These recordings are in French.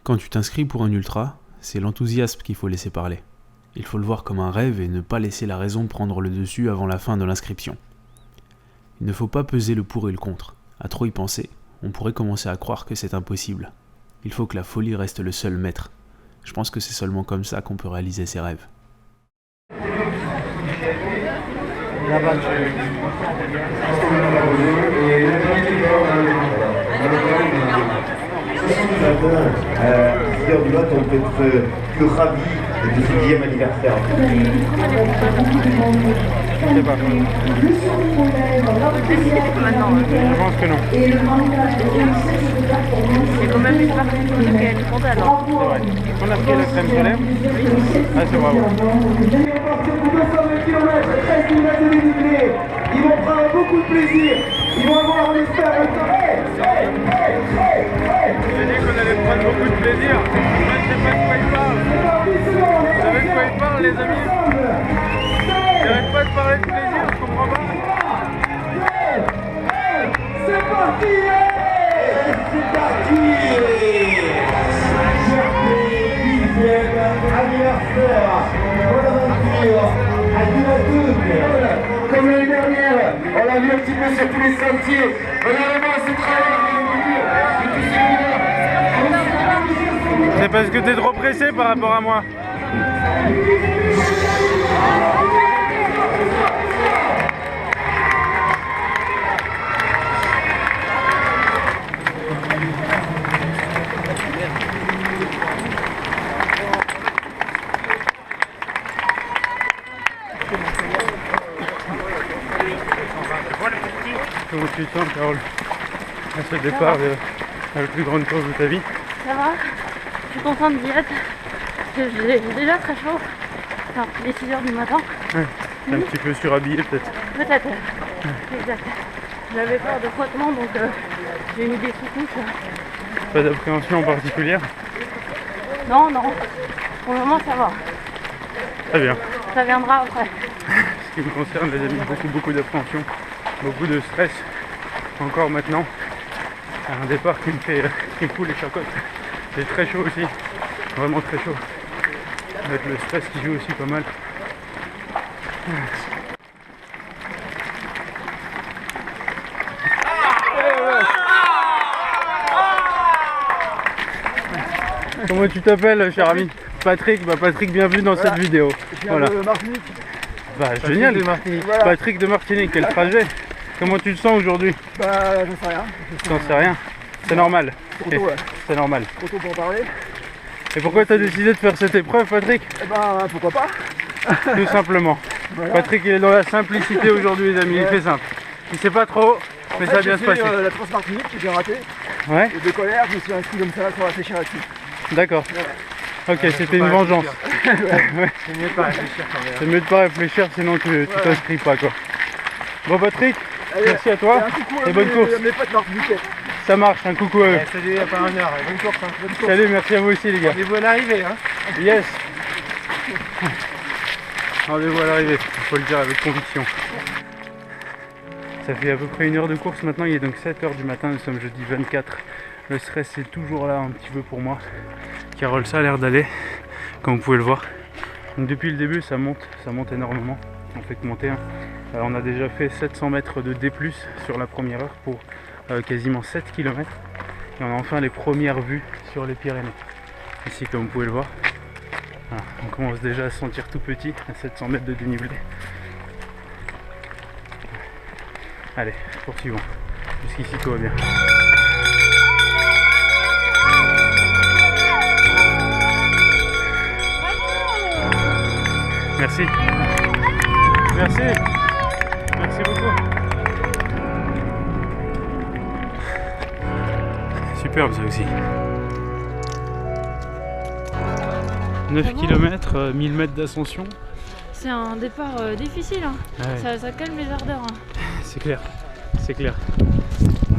Quand tu t'inscris pour un ultra, c'est l'enthousiasme qu'il faut laisser parler. Il faut le voir comme un rêve et ne pas laisser la raison prendre le dessus avant la fin de l'inscription. Il ne faut pas peser le pour et le contre. À trop y penser, on pourrait commencer à croire que c'est impossible. Il faut que la folie reste le seul maître. Je pense que c'est seulement comme ça qu'on peut réaliser ses rêves. Les leaders du Lot ont être plus ravis de ce 10e anniversaire. Je sais pas. Je pense que non. C'est quand même une partie de photo qui est scandale. C'est vrai. On a pris la crème solaire. Ah, c'est bravo. Pour 220 km, 13 km de dénivelé. Ils vont prendre beaucoup de plaisir. Ils vont avoir, on espère, un temps. J'ai dit qu'on allait prendre beaucoup de plaisir. Moi, je sais pas de quoi il parle. Vous savez de quoi il parle, les amis? J'arrête pas de parler de plaisir, je comprends pas. C'est parti! C'est parti! Anniversaire! Bonne aventure! À comme l'année dernière, on l'a vu un petit peu sur tous les sentiers. Regardez-moi ce travail! C'est parce que t'es trop pressé par rapport à moi. Comment tu te sens, Carole, à ce départ de la plus grande course de ta vie? Ça va, je suis contente d'y être. J'ai déjà très chaud. Enfin, il est 6h du matin. Ouais. Un petit peu surhabillé peut-être. Peut-être. Exact. J'avais peur de frottement, donc j'ai mis des sous-couches. Pas d'appréhension en particulière? Non. Pour le moment, ça va. Très bien. Ça viendra après. Ce qui me concerne, les amis, beaucoup d'appréhension, beaucoup de stress. Encore maintenant, un départ qui me fout les chacottes. C'est très chaud aussi, vraiment très chaud. Avec le stress qui joue aussi pas mal. Comment tu t'appelles, cher ami? Patrick. Bah Patrick, bienvenue dans cette vidéo. Voilà. Bah génial. Patrick de Martinique, quel trajet. Comment tu te sens aujourd'hui? Bah, j'en sais rien. T'en sais rien. C'est normal. Trop tôt, ouais. C'est normal. Trop tôt pour en parler. Et pourquoi t'as décidé de faire cette épreuve, Patrick? Eh ben, pourquoi pas. Tout simplement. Voilà. Patrick, il est dans la simplicité aujourd'hui, les amis. Il fait simple. Il sait pas trop, mais ça va bien se passer. La Transmartinique que j'ai raté. Ouais. Et de colère, je me suis inscrit comme ça sans réfléchir là-dessus. D'accord. Ok, c'était une vengeance. Ouais. C'est mieux de pas réfléchir quand même. C'est mieux de pas réfléchir, sinon tu t'inscris pas, quoi. Bon, Patrick, merci à toi et bonne course. Mes potes martiniquais. Ça marche, un coucou à eux. Salut, à pas un heure. Bonne course. Bonne course. Salut, merci à vous aussi, les gars. Rendez-vous à l'arrivée. Hein. Yes. Rendez-vous à l'arrivée, il faut le dire avec conviction. Ça fait à peu près 1 heure de course maintenant, il est donc 7h du matin, nous sommes jeudi 24. Le stress est toujours là un petit peu pour moi. Carole, ça a l'air d'aller, comme vous pouvez le voir. Donc depuis le début ça monte énormément. On fait que monter. On a déjà fait 700 mètres de D+, sur la première heure pour quasiment 7 km. Et on a enfin les premières vues sur les Pyrénées. Ici, comme vous pouvez le voir. Voilà, on commence déjà à se sentir tout petit à 700 mètres de dénivelé. Allez, poursuivons. Jusqu'ici tout va bien. Merci. Merci. Merci beaucoup. Superbe ça aussi. 9 km, 1000 mètres d'ascension. C'est un départ difficile. Hein. Ouais. Ça calme les ardeurs. Hein. C'est clair. C'est clair.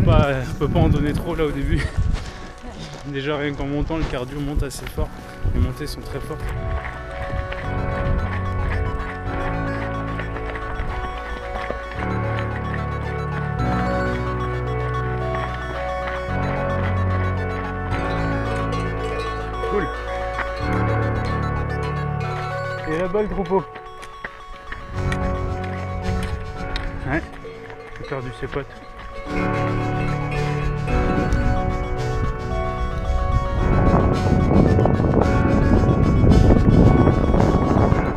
Bah, on peut pas en donner trop là au début. Déjà rien qu'en montant, le cardio monte assez fort. Les montées sont très fortes. cool. Et là-bas le troupeau. Ouais, j'ai perdu ses potes.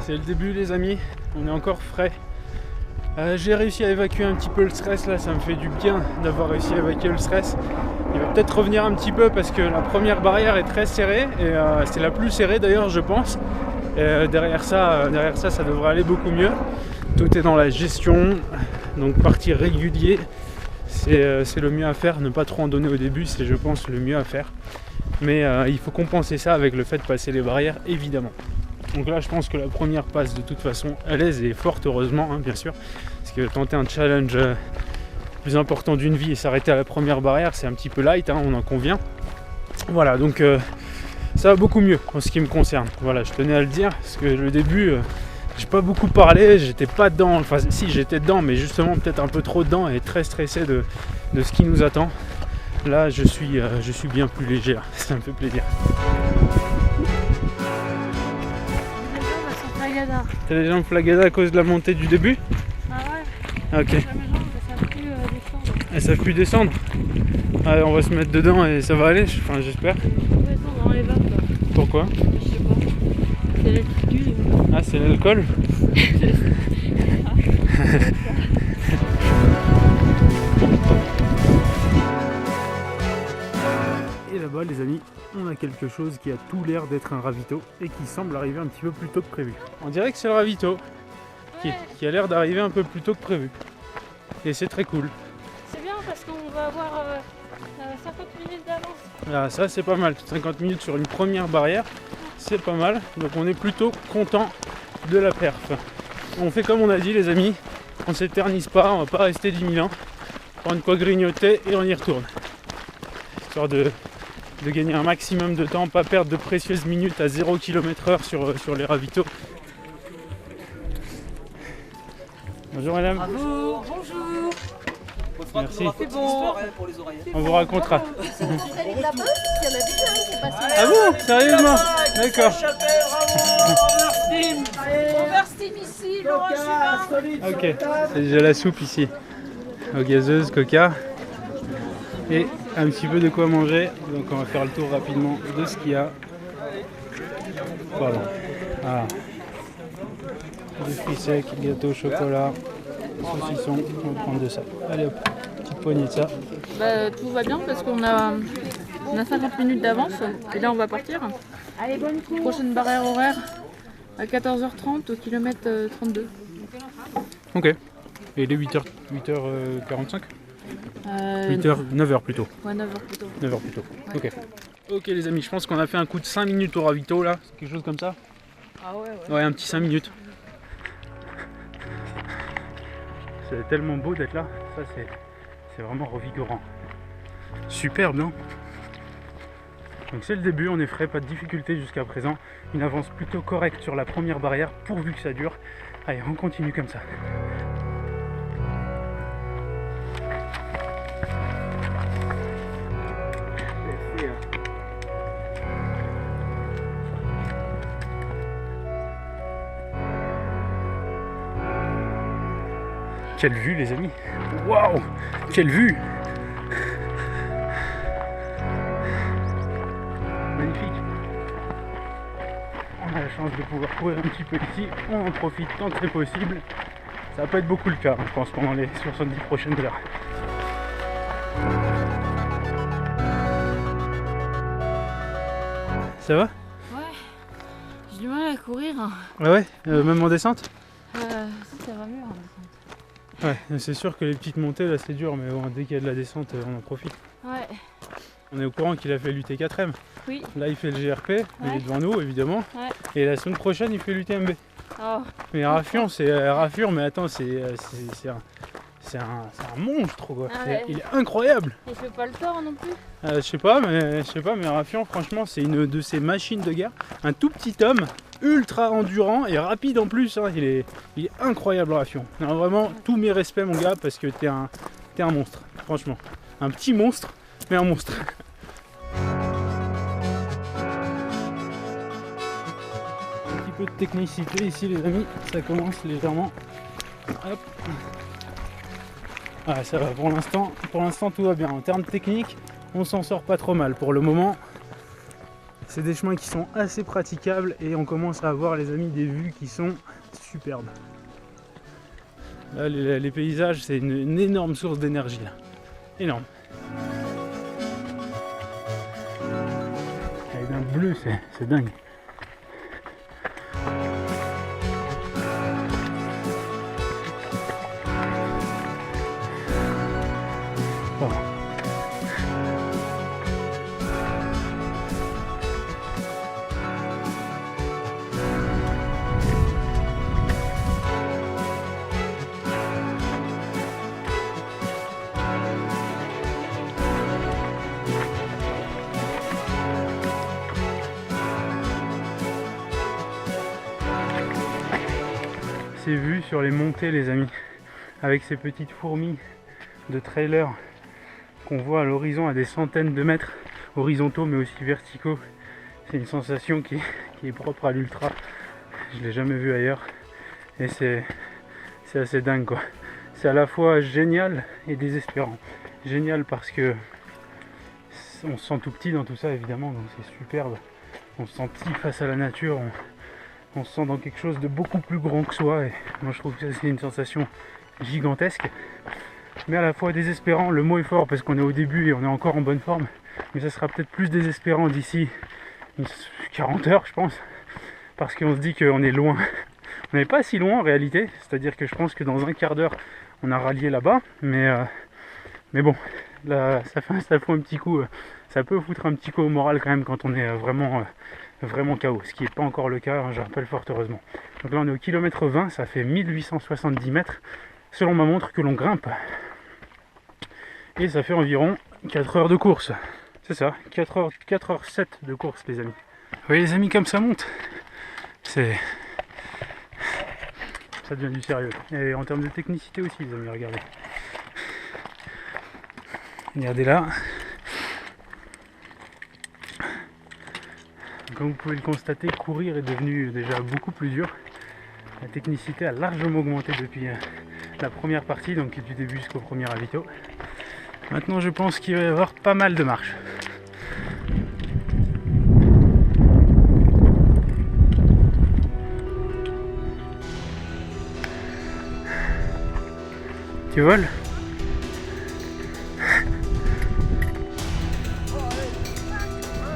C'est le début les amis, on est encore frais. J'ai réussi à évacuer un petit peu le stress là, ça me fait du bien d'avoir réussi à évacuer le stress. Il va peut-être revenir un petit peu parce que la première barrière est très serrée et c'est la plus serrée d'ailleurs je pense. Derrière ça, ça devrait aller beaucoup mieux. Tout est dans la gestion, donc partir régulier, c'est le mieux à faire. Ne pas trop en donner au début, c'est je pense le mieux à faire. Mais il faut compenser ça avec le fait de passer les barrières évidemment. Donc là je pense que la première passe de toute façon à l'aise et fort heureusement hein, bien sûr. Parce que tenter un challenge plus important d'une vie et s'arrêter à la première barrière c'est un petit peu light, hein, on en convient. Voilà donc ça va beaucoup mieux en ce qui me concerne. Voilà, je tenais à le dire parce que le début j'ai pas beaucoup parlé, j'étais pas dedans, enfin si j'étais dedans mais justement peut-être un peu trop dedans et très stressé de ce qui nous attend. Là je suis bien plus léger là. Ça me fait plaisir. T'as les jambes flagada à cause de la montée du début? Ah ouais. Ok. Mes jambes, ça savent plus descendre. Elles savent plus descendre? Allez, on va se mettre dedans et ça va aller, enfin j'espère. On va descendre dans les vapes là. Pourquoi? Je sais pas. C'est l'altitude. Ah c'est l'alcool? Et là-bas les amis, on a quelque chose qui a tout l'air d'être un ravito et qui semble arriver un petit peu plus tôt que prévu. On dirait que c'est le ravito qui a l'air d'arriver un peu plus tôt que prévu. Et c'est très cool. C'est bien parce qu'on va avoir 50 minutes d'avance. Ah, ça c'est pas mal, 50 minutes sur une première barrière, c'est pas mal. Donc on est plutôt content de la perf. On fait comme on a dit les amis, on s'éternise pas, on va pas rester 10 000 ans. On prend de quoi grignoter et on y retourne. Histoire de gagner un maximum de temps, pas perdre de précieuses minutes à 0 km/h sur les ravitaux. Bonjour madame. Bravo, bonjour. Merci. C'est bon. On vous racontera. Vous allez de la bosse, il y en a déjà un qui est passé. Ah bon? Sérieusement? D'accord. Oversteam ici, Laurent Chubin. Ok, c'est déjà la soupe ici. Aux gazeuses, coca. Et un petit peu de quoi manger. Donc on va faire le tour rapidement de ce qu'il y a. Pardon. Ah. Des fruits secs, gâteau, chocolat, saucisson. On va prendre de ça. Allez hop, petite poignée de ça. Bah, tout va bien parce qu'on a 50 minutes d'avance et là on va partir. Allez, bonne course. Prochaine barrière horaire à 14h30 au kilomètre 32. Ok. Et il est 8h45 9h plutôt. Ouais, 9h plutôt. 9h plutôt. Ok. Ok les amis, je pense qu'on a fait un coup de 5 minutes au ravito là. C'est quelque chose comme ça? Ah ouais. Ouais, un petit 5 minutes. C'est tellement beau d'être là. Ça c'est vraiment revigorant. Superbe, non? Donc c'est le début, on est frais, pas de difficulté jusqu'à présent. Une avance plutôt correcte sur la première barrière, pourvu que ça dure. Allez, on continue comme ça. Quelle vue les amis! Waouh! Quelle vue! Magnifique! On a la chance de pouvoir courir un petit peu ici, on en profite tant que c'est possible. Ça va pas être beaucoup le cas, je pense, pendant les 70 prochaines heures. Ça va? Ouais. J'ai du mal à courir. Ah ouais? Même en descente? Si ça va mieux. Ouais, c'est sûr que les petites montées là c'est dur, mais bon, dès qu'il y a de la descente, on en profite. Ouais. On est au courant qu'il a fait l'UT4M. Oui. Là il fait le GRP, il est devant nous évidemment. Ouais. Et la semaine prochaine il fait l'UTMB. Oh. Mais Raffion, mais attends, c'est un monstre quoi. Ah ouais. Il est incroyable. Il fait pas le tort non plus. Je sais pas, mais Raffion, franchement, c'est une de ces machines de guerre. Un tout petit homme, ultra endurant et rapide en plus. Hein. Il est incroyable, Raffion. Non, vraiment, tous mes respects, mon gars, parce que t'es un monstre, franchement. Un petit monstre, mais un monstre. peu de technicité ici les amis, ça commence légèrement. Hop. Ah, ça va pour l'instant tout va bien. En termes techniques, on s'en sort pas trop mal. Pour le moment, c'est des chemins qui sont assez praticables et on commence à avoir les amis des vues qui sont superbes. Là les paysages, c'est une énorme source d'énergie là. Énorme. Avec un bleu, c'est dingue. Bon. Ces vues sur les montées les amis, avec ces petites fourmis de trailer qu'on voit à l'horizon à des centaines de mètres, horizontaux mais aussi verticaux, c'est une sensation qui est propre à l'ultra. Je l'ai jamais vu ailleurs et c'est assez dingue quoi. C'est à la fois génial et désespérant. Génial parce que on se sent tout petit dans tout ça évidemment, donc c'est superbe. On se sent petit face à la nature, on se sent dans quelque chose de beaucoup plus grand que soi et moi je trouve que c'est une sensation gigantesque. Mais à la fois désespérant, le mot est fort parce qu'on est au début et on est encore en bonne forme, mais ça sera peut-être plus désespérant d'ici 40 heures je pense, parce qu'on se dit qu'on est loin. On n'est pas si loin en réalité, c'est-à-dire que je pense que dans un quart d'heure on a rallié là-bas, mais bon, là ça fout un petit coup, ça peut foutre un petit coup au moral quand même quand on est vraiment KO, ce qui n'est pas encore le cas, hein, je rappelle fort heureusement. Donc là on est au kilomètre 20, ça fait 1870 mètres selon ma montre que l'on grimpe. Et ça fait environ 4 heures de course. C'est ça, 4h07 de course les amis. Vous voyez les amis comme ça monte, ça devient du sérieux. Et en termes de technicité aussi les amis, regardez. Regardez là. Comme vous pouvez le constater, courir est devenu déjà beaucoup plus dur. La technicité a largement augmenté depuis la première partie, donc du début jusqu'au premier ravito. Maintenant je pense qu'il va y avoir pas mal de marches. Tu voles?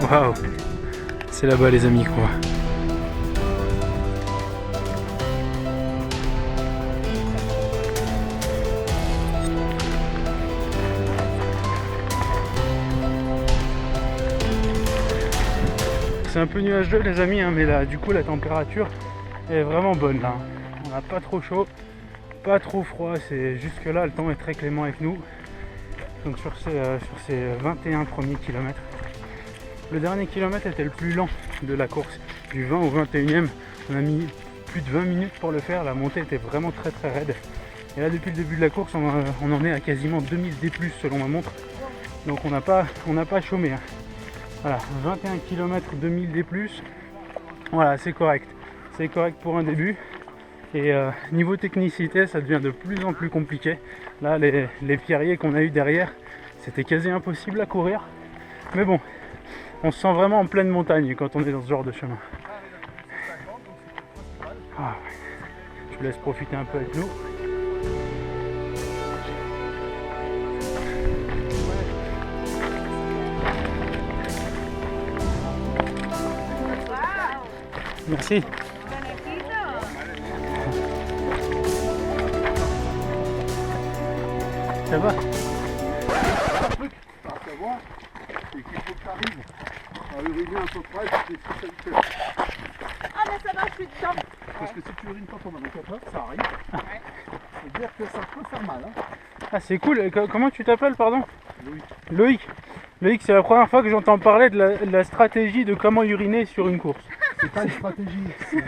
Waouh! C'est là-bas les amis quoi. C'est un peu nuageux les amis, hein, mais là du coup la température est vraiment bonne là. On n'a pas trop chaud, pas trop froid, c'est jusque là le temps est très clément avec nous. Donc sur ces 21 premiers kilomètres. Le dernier kilomètre était le plus lent de la course. Du 20 au 21e, on a mis plus de 20 minutes pour le faire. La montée était vraiment très très raide. Et là depuis le début de la course, on en est à quasiment 2000 D+, selon ma montre. Donc on n'a pas chômé. Hein. Voilà, 21 km 2000 D+. Voilà, c'est correct. C'est correct pour un début. Et niveau technicité, ça devient de plus en plus compliqué. Là, les pierriers qu'on a eu derrière, c'était quasi impossible à courir. Mais bon, on se sent vraiment en pleine montagne quand on est dans ce genre de chemin. Ah, je vous laisse profiter un peu avec nous. Merci. Ça va? Un truc à savoir, c'est qu'il faut que tu arrives à uriner un peu près, c'est ce que ça fait. Ah mais ça va, je suis dedans. Parce que si tu urines pas pendant 24 heures, ça arrive. C'est-à-dire que ça peut faire mal. Hein. Ah c'est cool, comment tu t'appelles pardon? Loïc. Loïc. Loïc, c'est la première fois que j'entends parler de la stratégie de comment uriner sur une course. C'est pas une stratégie, c'est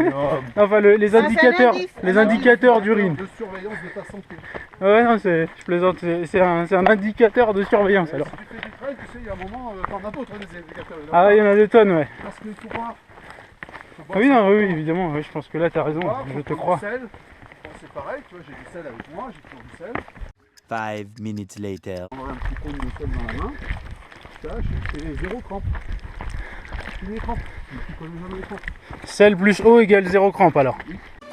Enfin les indicateurs, les indicateurs d'urine. de surveillance de ta santé. Ouais non, je plaisante, c'est un indicateur de surveillance alors. Si tu fais du trail, tu sais, il y a un moment, t'en as d'autres des indicateurs. Ah il y en a des tonnes ouais. Parce qu'il faut pas Ah oui, non, oui, évidemment, oui, je pense que là tu as raison, Moi, je faut te prendre crois. du sel. Bon, c'est pareil, tu vois, j'ai du sel avec moi, j'ai toujours du sel. 5 minutes later. On aurait un petit cône de sel dans la main. Ça, c'est 0 crampe. Tu les crampes, tu connais jamais les crampes. Sel plus eau égale 0 crampe alors.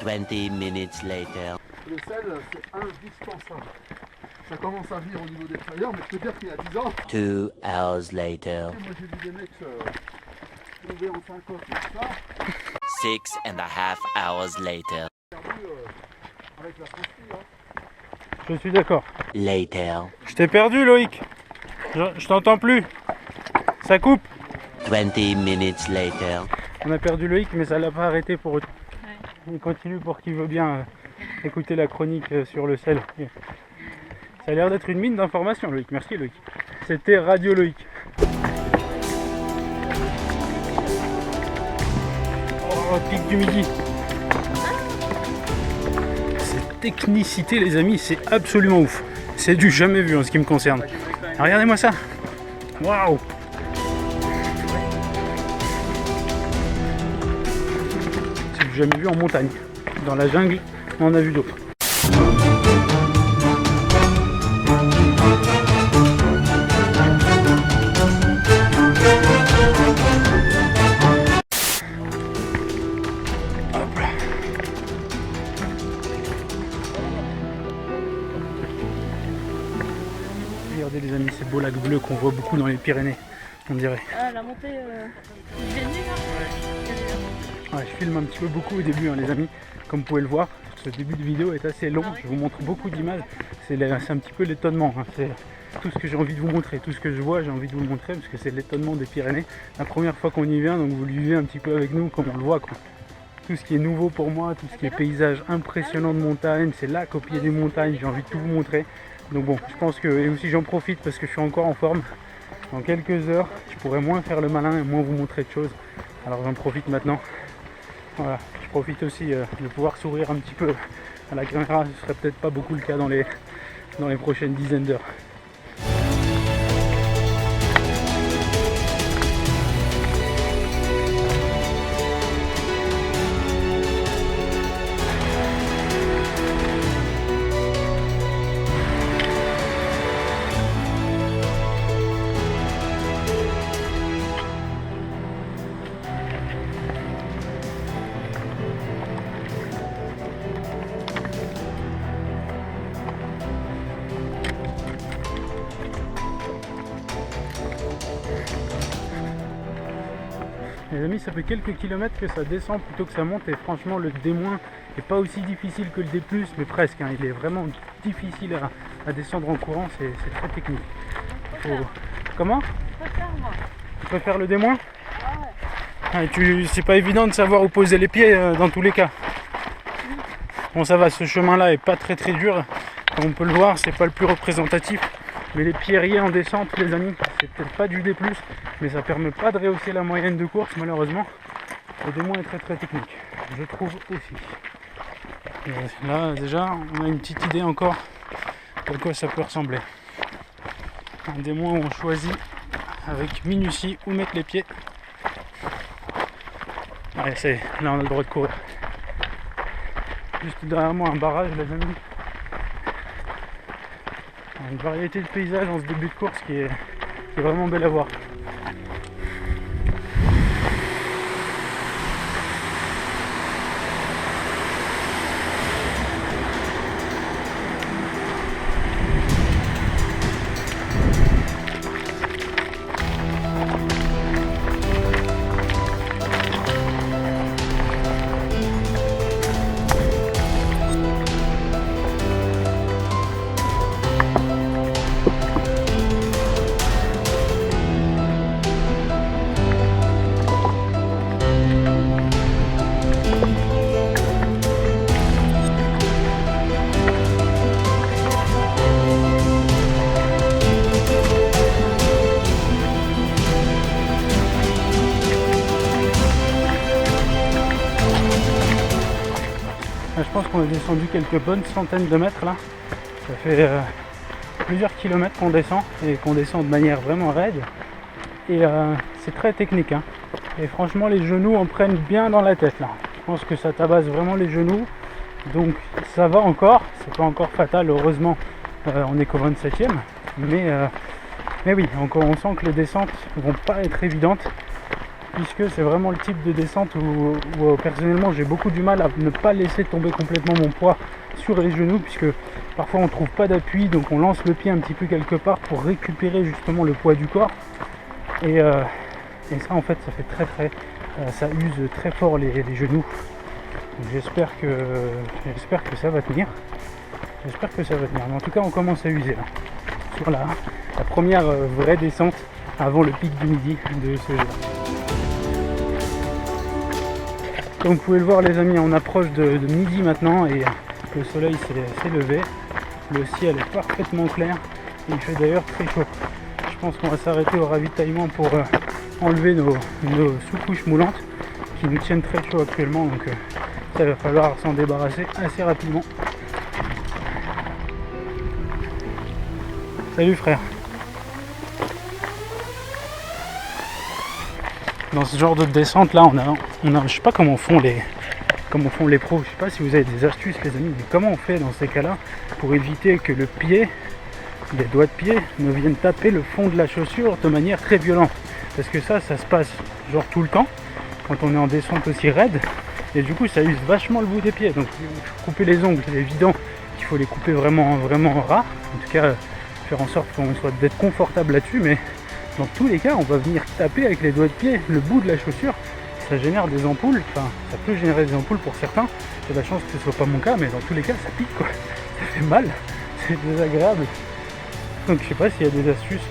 20 minutes later. Le sel, c'est indispensable. Ça commence à venir au niveau des travailleurs, mais je peux dire qu'il y a 10 ans, 2 hours later. moi j'ai vu des mecs tomber en 5 côtes et tout ça, 6.5 hours later. perdu avec la transpi. Hein. Je suis d'accord. Later. Je t'ai perdu Loïc. Je t'entends plus. Ça coupe. 20 minutes later. On a perdu Loïc mais ça l'a pas arrêté pour autant. On continue pour qui veut bien écouter la chronique sur le sel. Ça a l'air d'être une mine d'informations Loïc. Merci Loïc. C'était Radio Loïc. Oh, pic du midi. Cette technicité les amis, c'est absolument ouf. C'est du jamais vu en ce qui me concerne. Regardez-moi ça. Waouh. C'est du jamais vu en montagne. Dans la jungle, on en a vu d'autres. Hop là. Regardez les amis, ces beaux lacs bleus qu'on voit beaucoup dans les Pyrénées, on dirait. Ah, la montée du Génie, là. Ouais, je filme un petit peu beaucoup au début, hein, les amis, comme vous pouvez le voir. Ce début de vidéo est assez long, je vous montre beaucoup d'images. C'est un petit peu l'étonnement, hein. C'est tout ce que j'ai envie de vous montrer, tout ce que je vois, j'ai envie de vous le montrer parce que c'est l'étonnement des Pyrénées. La première fois qu'on y vient, donc vous le vivez un petit peu avec nous, comme on le voit, quoi. Tout ce qui est nouveau pour moi, tout ce qui est paysage impressionnant de montagne, c'est lac au pied des montagnes, j'ai envie de tout vous montrer. Donc bon, je pense que, et aussi j'en profite parce que je suis encore en forme. Dans quelques heures, je pourrai moins faire le malin et moins vous montrer de choses. Alors j'en profite maintenant. Voilà, je profite aussi de pouvoir sourire un petit peu à la caméra, ce serait peut-être pas beaucoup le cas dans les prochaines dizaines d'heures. Les amis, ça fait quelques kilomètres que ça descend plutôt que ça monte et franchement le D- est pas aussi difficile que le D+, mais presque, hein. Il est vraiment difficile à descendre en courant, c'est très technique. Comment? Je préfère, moi. Tu préfères le D-? C'est pas évident de savoir où poser les pieds dans tous les cas. Bon ça va, ce chemin là est pas très dur, comme on peut le voir, c'est pas le plus représentatif. Mais les pierriers en descente les amis, c'est peut-être pas du D+, mais ça permet pas de rehausser la moyenne de course malheureusement. Le D- est très technique, je trouve aussi. Et là déjà on a une petite idée encore de quoi ça peut ressembler. Un D- où on choisit avec minutie où mettre les pieds. Ouais, là on a le droit de courir. Juste derrière moi un barrage les amis. Une variété de paysages en ce début de course qui est vraiment belle à voir. Là, je pense qu'on a descendu quelques bonnes centaines de mètres là. Ça fait plusieurs kilomètres qu'on descend et qu'on descend de manière vraiment raide. Et c'est très technique, hein. Et franchement les genoux en prennent bien dans la tête là. Je pense que ça tabasse vraiment les genoux. Donc ça va encore, c'est pas encore fatal, heureusement on est qu'au 27e. Mais oui, on sent que les descentes vont pas être évidentes, puisque c'est vraiment le type de descente où personnellement j'ai beaucoup du mal à ne pas laisser tomber complètement mon poids sur les genoux, puisque parfois on trouve pas d'appui, donc on lance le pied un petit peu quelque part pour récupérer justement le poids du corps. Et ça en fait ça fait ça use très fort les genoux. Donc j'espère que ça va tenir. Mais en tout cas on commence à user là. Sur la première vraie descente avant le pic du midi de ce jour. Comme vous pouvez le voir les amis, on approche de midi maintenant et le soleil s'est levé. Le ciel est parfaitement clair et il fait d'ailleurs très chaud. Je pense qu'on va s'arrêter au ravitaillement pour enlever nos sous-couches moulantes qui nous tiennent très chaud actuellement, donc ça va falloir s'en débarrasser assez rapidement. Salut frère. Dans ce genre de descente là, on a je sais pas comment font les pros, je sais pas si vous avez des astuces les amis, mais comment on fait dans ces cas-là pour éviter que le pied, les doigts de pied ne viennent taper le fond de la chaussure de manière très violente. Parce que ça se passe genre tout le temps quand on est en descente aussi raide, et du coup ça use vachement le bout des pieds. Donc couper les ongles, c'est évident qu'il faut les couper vraiment ras, en tout cas faire en sorte qu'on soit d'être confortable là-dessus, mais dans tous les cas on va venir taper avec les doigts de pied le bout de la chaussure. Ça génère des ampoules, enfin ça peut générer des ampoules pour certains, j'ai la chance que ce soit pas mon cas, mais dans tous les cas ça pique quoi, ça fait mal, c'est désagréable. Donc je sais pas s'il y a des astuces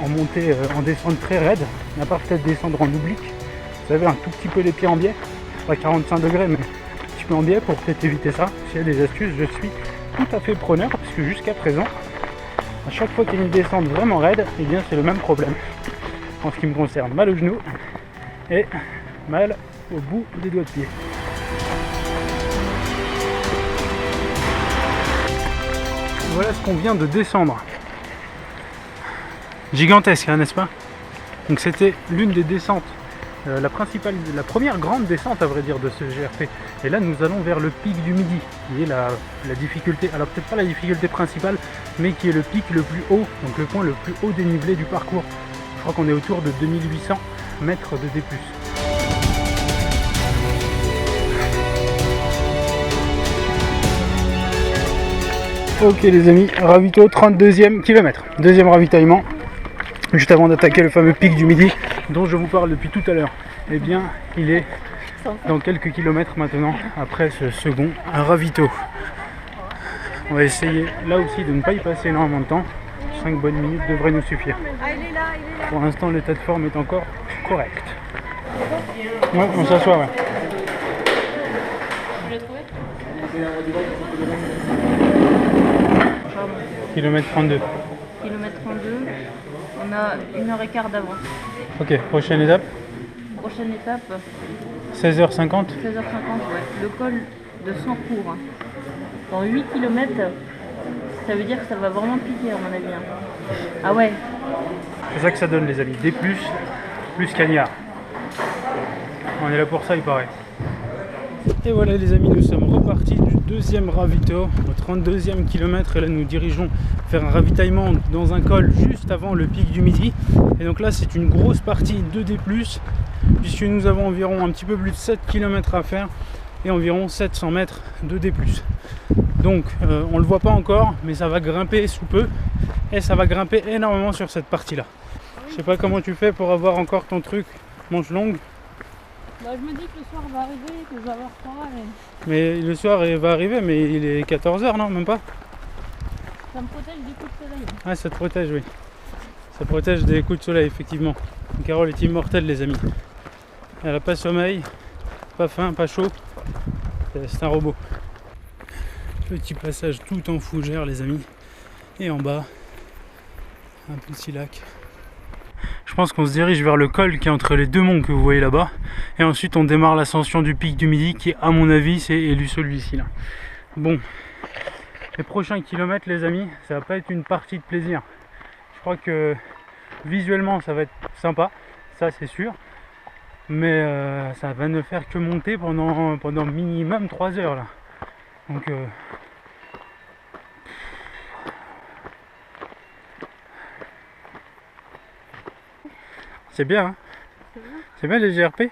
en montée, en descente très raide, à part peut-être descendre en oblique, vous savez un tout petit peu les pieds en biais, pas 45 degrés mais un petit peu en biais pour peut-être éviter ça. S'il y a des astuces, je suis tout à fait preneur, parce que jusqu'à présent, à chaque fois qu'il y a une descente vraiment raide, et bien c'est le même problème. En ce qui me concerne, mal au genou et mal au bout des doigts de pied. Voilà ce qu'on vient de descendre. Gigantesque, hein, n'est-ce pas? Donc c'était l'une des descentes, la première grande descente à vrai dire de ce GRP. Et là nous allons vers le pic du midi, qui est la difficulté, alors peut-être pas la difficulté principale, mais qui est le pic le plus haut, donc le point le plus haut dénivelé du parcours. Je crois qu'on est autour de 2800 mètres de D+. Ok les amis, ravito 32e kilomètre, deuxième ravitaillement, juste avant d'attaquer le fameux pic du midi dont je vous parle depuis tout à l'heure. Eh bien il est dans quelques kilomètres maintenant après ce second ravito. On va essayer là aussi de ne pas y passer énormément de temps, 5 bonnes minutes devraient nous suffire. Pour l'instant l'état de forme est encore correct. Ouais, on s'assoit ouais. Kilomètre 32. Kilomètre 32, on a 1h15 d'avance. Ok, prochaine étape. Prochaine étape, 16h50. 16h50, ouais. Le col de Sancourt. Dans 8 km, ça veut dire que ça va vraiment piquer à mon avis. Ah ouais. C'est ça que ça donne les amis, D+, plus cagnard. On est là pour ça il paraît. Et voilà les amis, nous sommes repartis du deuxième ravito au 32e kilomètre et là nous dirigeons vers un ravitaillement dans un col juste avant le pic du midi. Et donc là c'est une grosse partie de D+, puisque nous avons environ un petit peu plus de 7 km à faire et environ 700 mètres de D+. Donc on le voit pas encore, mais ça va grimper sous peu et ça va grimper énormément sur cette partie là. Je sais pas comment tu fais pour avoir encore ton truc manche longue. Bah, je me dis que le soir va arriver, que je vais avoir froid. Mais le soir il va arriver, mais il est 14h, non? Même pas? Ça me protège des coups de soleil. Ah, ça te protège, oui. Ça protège des coups de soleil, effectivement. Carole est immortelle, les amis. Elle a pas sommeil, pas faim, pas chaud. C'est un robot. Petit passage tout en fougère, les amis. Et en bas, un petit lac. Je pense qu'on se dirige vers le col qui est entre les deux monts que vous voyez là-bas. Et ensuite on démarre l'ascension du pic du midi qui à mon avis c'est élu celui-ci là. Bon, les prochains kilomètres les amis, ça va pas être une partie de plaisir. Je crois que visuellement ça va être sympa, ça c'est sûr. Mais ça va ne faire que monter pendant minimum 3 heures là. Donc c'est bien, hein. C'est bien les GRP.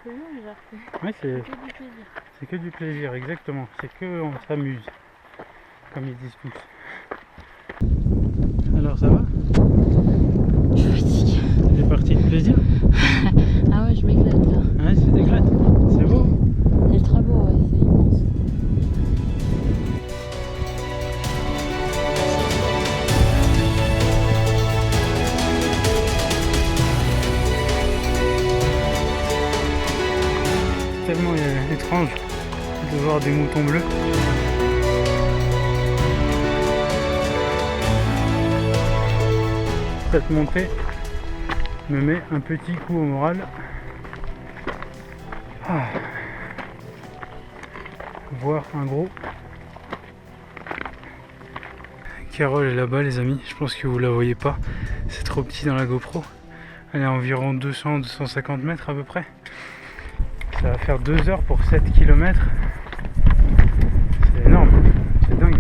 C'est bien les GRP. Ouais, C'est que du plaisir. c'est que du plaisir, exactement. C'est que on s'amuse, comme ils disent tous. Alors ça va? Je suis fatiguée. C'est parti de plaisir? Ah ouais, je m'éclate là. Ouais, c'est éclate. C'est beau. C'est très beau, ouais, c'est immense. Tellement étrange de voir des moutons bleus. Cette montée me met un petit coup au moral. Ah. Voir un gros. Carole est là-bas les amis, je pense que vous la voyez pas, c'est trop petit dans la GoPro. Elle est à environ 200-250 mètres à peu près. Ça va faire 2 heures pour 7 km. C'est énorme, c'est dingue.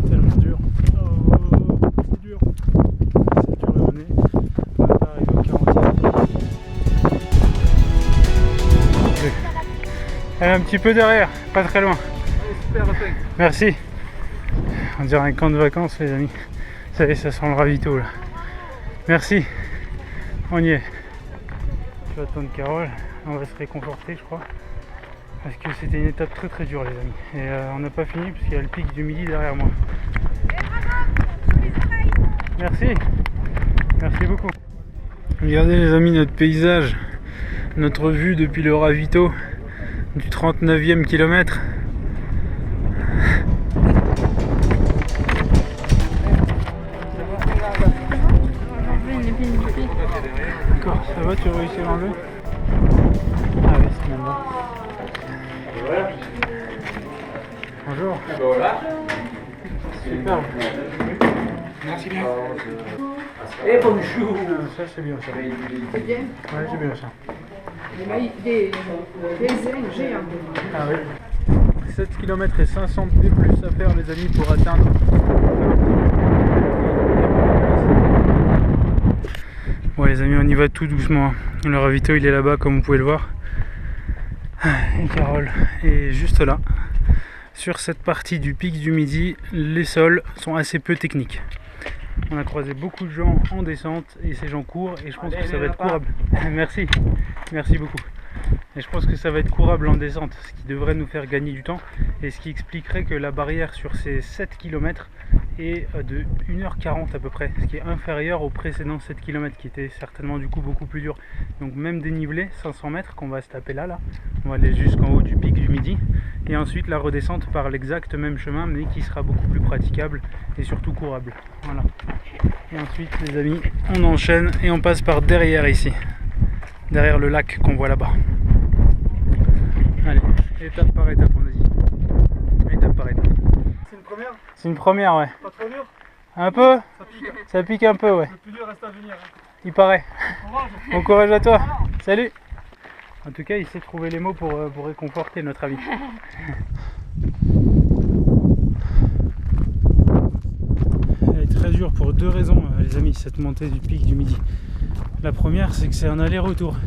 Tellement dur. Oh, c'est dur. C'est dur à mener. On va pas arriver au 40e. Elle est un petit peu derrière, pas très loin. Merci. On dirait un camp de vacances les amis. Ça y est, ça sent le ravito là. Merci. On y est. Je vais attendre Carole. On va se réconforter je crois. Parce que c'était une étape très très dure les amis. Et on n'a pas fini parce qu'il y a le pic du midi derrière moi. Merci. Merci beaucoup. Regardez les amis notre paysage. Notre vue depuis le ravito du 39e kilomètre. D'accord, ça va, tu réussis à l'enlever? Ah oui, c'est même là. Bonjour. Voilà. Super. Merci bien. Et bonjour. Ça c'est bien ça. C'est bien. Ouais, c'est bien ça. Des ailes géantes. Ah oui. 7 km et 500 de plus à faire les amis pour atteindre. Bon les amis, on y va tout doucement. Le ravito il est là-bas comme vous pouvez le voir. Et Carole est juste là. Sur cette partie du pic du Midi, les sols sont assez peu techniques. On a croisé beaucoup de gens en descente et ces gens courent et je pense que ça va être courable. Merci, merci beaucoup. Et je pense que ça va être courable en descente, ce qui devrait nous faire gagner du temps et ce qui expliquerait que la barrière sur ces 7 km est de 1h40 à peu près, ce qui est inférieur aux précédents 7 km qui étaient certainement du coup beaucoup plus dur. Donc même dénivelé, 500 mètres qu'on va se taper là, on va aller jusqu'en haut du pic du Midi et ensuite la redescente par l'exact même chemin mais qui sera beaucoup plus praticable et surtout courable. Voilà. Et ensuite les amis, on enchaîne et on passe par derrière ici, derrière le lac qu'on voit là-bas. Allez, étape par étape on a dit. Étape par étape. C'est une première? C'est une première, ouais. Pas trop dur? Un peu? Ça pique. Ça pique un peu, ouais. Le plus dur reste à venir. Il paraît. Courage. Bon courage à toi. Salut. En tout cas, il sait trouver les mots pour réconforter notre ami. Elle est très dure pour 2 raisons, les amis, cette montée du pic du Midi. La première, c'est que c'est un aller-retour.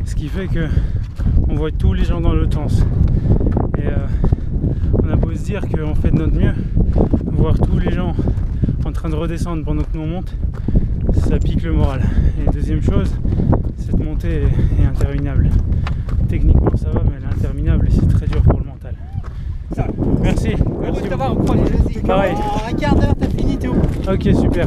Ce qui fait que on voit tous les gens dans l'autre sens. Et on a beau se dire qu'on fait de notre mieux, voir tous les gens en train de redescendre pendant que nous on monte, ça pique le moral. Et deuxième chose, cette montée est interminable. Techniquement ça va, mais elle est interminable et c'est très dur pour le mental. Merci, merci beaucoup. Pareil. En un quart d'heure, t'as fini, t'es où? Ok, super.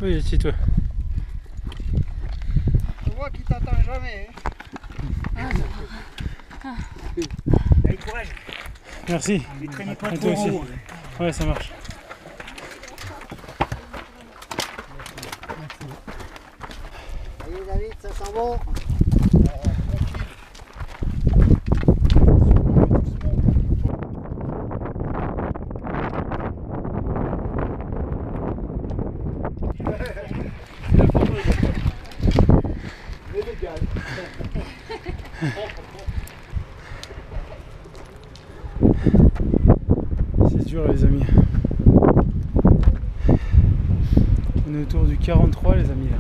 Oui, assis-toi. Je vois qu'il t'attend jamais. Hein. Allez, courage. Merci. Ne traînez pas Et trop toi en aussi. haut. Ouais, ça marche. Allez David, ça sent bon. C'est dur les amis. On est autour du 43 les amis là.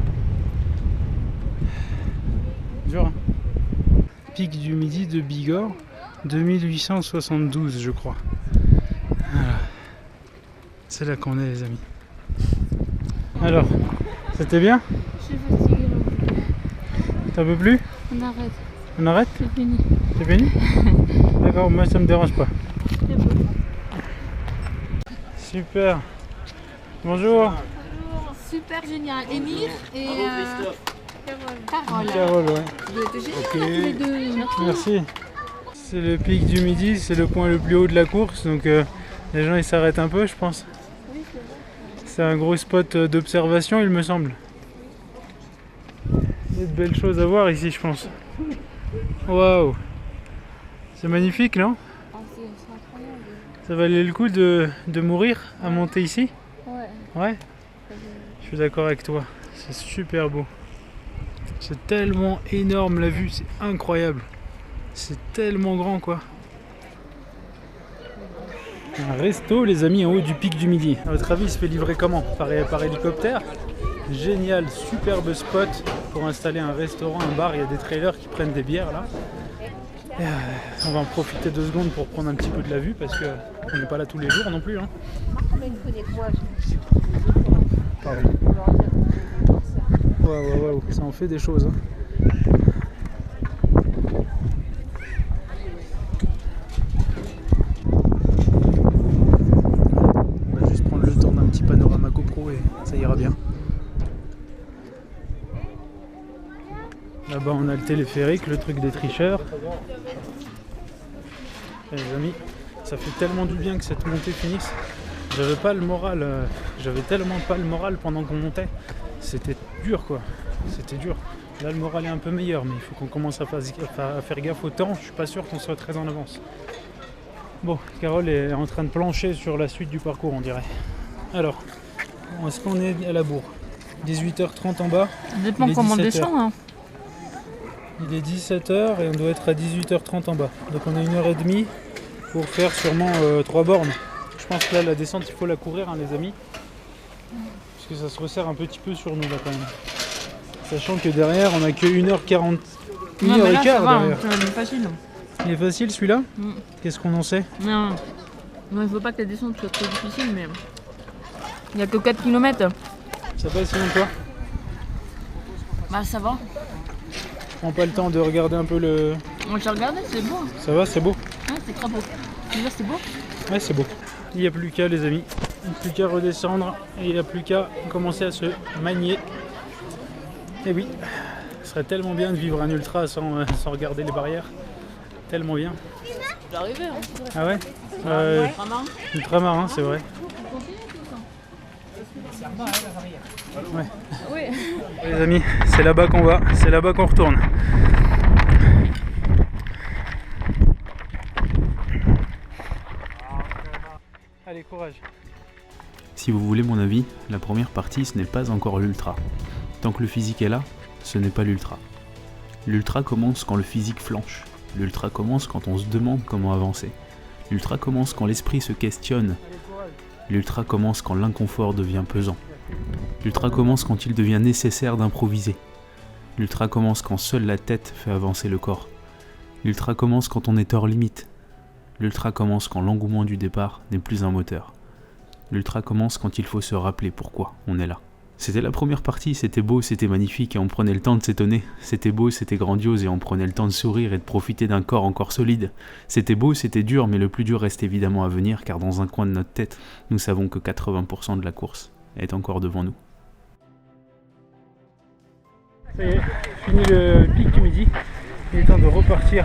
Dur hein. Pic du Midi de Bigorre, 2872 je crois. Voilà. C'est là qu'on est les amis. Alors, c'était bien? Je suis fatiguée. T'en peux plus? On arrête. On arrête? C'est fini. C'est fini? D'accord, moi ça me dérange pas. C'est beau. Super. Bonjour. Super génial. Émir et Carole. Carole, ouais. Vous êtes géniaux tous les deux. Merci. C'est le pic du Midi, c'est le point le plus haut de la course, donc les gens ils s'arrêtent un peu je pense. C'est un gros spot d'observation il me semble. Il y a de belles choses à voir ici je pense. Waouh. C'est magnifique non? C'est incroyable. Ça valait le coup de mourir à monter ici? Ouais. Ouais. Je suis d'accord avec toi, c'est super beau. C'est tellement énorme la vue, c'est incroyable. C'est tellement grand quoi. Un resto les amis en haut du pic du Midi. À votre avis il se fait livrer comment? Par hélicoptère? Génial, superbe spot pour installer un restaurant, un bar. Il y a des trailers qui prennent des bières là. Et, on va en profiter 2 secondes pour prendre un petit peu de la vue parce qu'on n'est pas là tous les jours non plus. Hein. Pardon. Waouh, ça en fait des choses. Hein. On va juste prendre le temps d'un petit panorama GoPro et ça ira bien. Là-bas on a le téléphérique, le truc des tricheurs. Et les amis, ça fait tellement du bien que cette montée finisse. J'avais pas le moral, j'avais tellement pas le moral pendant qu'on montait. C'était dur quoi, c'était dur. Là le moral est un peu meilleur, mais il faut qu'on commence à faire gaffe au temps. Je suis pas sûr qu'on soit très en avance. Bon, Carole est en train de plancher sur la suite du parcours on dirait. Alors, est-ce qu'on est à la bourre? 18h30 en bas. Ça dépend comment on descend. Hein. Il est 17h et on doit être à 18h30 en bas. Donc on a 1h30 pour faire sûrement 3 bornes. Je pense que là la descente il faut la courir hein, les amis. Parce que ça se resserre un petit peu sur nous là quand même. Sachant que derrière on a que 1h40. 1h15 derrière. Il est facile. Il est facile celui-là? Mm. Qu'est-ce qu'on en sait? Non, il faut pas que la descente soit trop difficile, mais il n'y a que 4 km. Ça passe sinon toi? Bah ça va. Prends pas le temps de regarder un peu le... On va regarder, c'est beau. Ça va, c'est beau? Ouais, c'est très beau. Tu veux dire c'est beau? Ouais, c'est beau. Il n'y a plus qu'à les amis. Il n'y a plus qu'à redescendre et il n'y a plus qu'à commencer à se manier. Et oui, ce serait tellement bien de vivre un ultra sans regarder les barrières. Tellement bien. C'est arrivé, hein. Ah ouais? Ultramarin. Ultramarin, c'est vrai. Ouais. Oui. Les amis, c'est là-bas qu'on va, c'est là-bas qu'on retourne. Allez, courage. Si vous voulez mon avis, la première partie ce n'est pas encore l'ultra. Tant que le physique est là, ce n'est pas l'ultra. L'ultra commence quand le physique flanche. L'ultra commence quand on se demande comment avancer. L'ultra commence quand l'esprit se questionne. L'ultra commence quand l'inconfort devient pesant. L'ultra commence quand il devient nécessaire d'improviser. L'ultra commence quand seule la tête fait avancer le corps. L'ultra commence quand on est hors limite. L'ultra commence quand l'engouement du départ n'est plus un moteur. L'ultra commence quand il faut se rappeler pourquoi on est là. C'était la première partie, c'était beau, c'était magnifique et on prenait le temps de s'étonner. C'était beau, c'était grandiose et on prenait le temps de sourire et de profiter d'un corps encore solide. C'était beau, c'était dur, mais le plus dur reste évidemment à venir car dans un coin de notre tête, nous savons que 80% de la course est encore devant nous. Ça y est, fini le pic du Midi. Il est temps de repartir.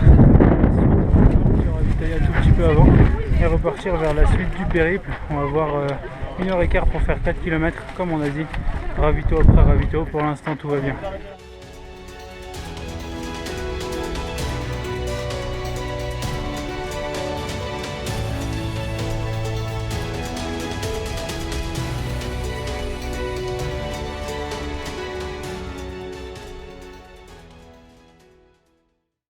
ravitailler un tout petit peu avant et repartir vers la suite du périple. On va avoir 1h15 pour faire 4 km comme on a dit, ravito après ravito. Pour l'instant tout va bien.